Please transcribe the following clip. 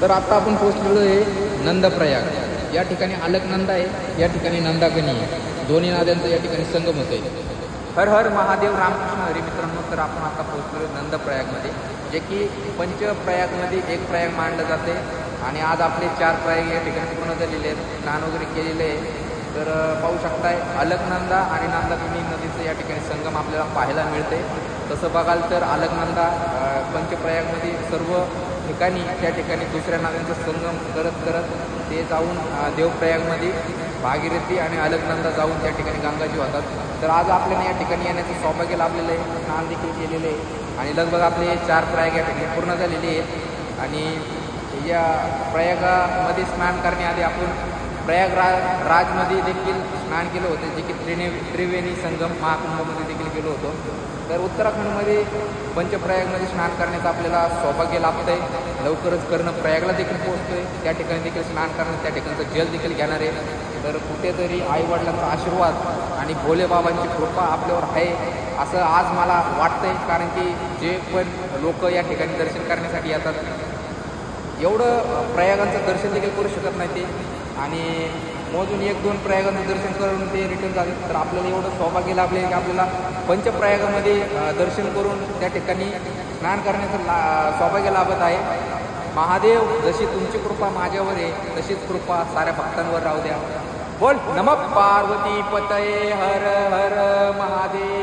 तर आता आपण पोहोचलेलो आहे नंदप्रयाग. या ठिकाणी अलकनंदा आहे, या ठिकाणी नंदाकनी आहे. दोन्ही नद्यांचा या ठिकाणी संगम होत आहे. हर हर महादेव, रामकृष्ण हरी. मित्रांनो, तर आपण आता पोहोचलो नंदप्रयागमध्ये, जे की पंचप्रयागमध्ये एक प्रयाग मानलं जाते. आणि आज आपले 4 प्रयाग या ठिकाणी पूर्ण झालेले आहेत, स्नान वगैरे केलेले आहे. तर पाहू शकताय अलकनंदा आणि नंदाकनी नदीचं या ठिकाणी संगम आपल्याला पाहायला मिळते. तसं बघाल तर अलकनंदा पंचप्रयागमध्ये सर्व ठिकाणी त्या ठिकाणी दुसऱ्या नद्यांचा संगम करत करत ते जाऊन देवप्रयागमध्ये भागीरथी आणि अलकनंदा जाऊन त्या ठिकाणी गंगाजी होतात. तर आज आपल्याला या ठिकाणी येण्याचं सौभाग्य लाभलेलं आहे, स्नान देखील केलेलं आहे आणि लगभग आपले 4 प्रयाग या ठिकाणी पूर्ण झालेले आहेत. आणि या प्रयागामध्ये स्नान करण्याआधी आपण राजमध्ये देखील स्नान केलं होतं, जे की त्रिवेणी संगम महाकुंभमध्ये देखील गेलो होतो. तर उत्तराखंडमध्ये पंचप्रयागमध्ये स्नान करण्याचं आपल्याला सौभाग्य लाभतं आहे. लवकरच करणं प्रयागला देखील पोहोचतो आहे, त्या ठिकाणी देखील स्नान करणं, त्या ठिकाणचं जल देखील घेणार आहे. तर कुठेतरी आईवडिलांचा आशीर्वाद आणि भोलेबाबांची कृपा आपल्यावर आहे असं आज मला वाटतं आहे. कारण की जे पण लोक या ठिकाणी दर्शन करण्यासाठी येतात, एवढं प्रयागांचं दर्शन देखील करू शकत नाही ते, आणि मोजून 1-2 प्रयागांचं दर्शन करून ते रिटर्न जातात. तर आपल्याला एवढं सौभाग्य लाभले की आपल्याला पंचप्रयागामध्ये दर्शन करून त्या ठिकाणी स्नान करण्याचं सौभाग्य लाभत आहे. महादेव, जशी तुमची कृपा माझ्यावर आहे तशीच कृपा साऱ्या भक्तांवर राहू द्या. बोल नमः पार्वती पतये हर हर महादेव.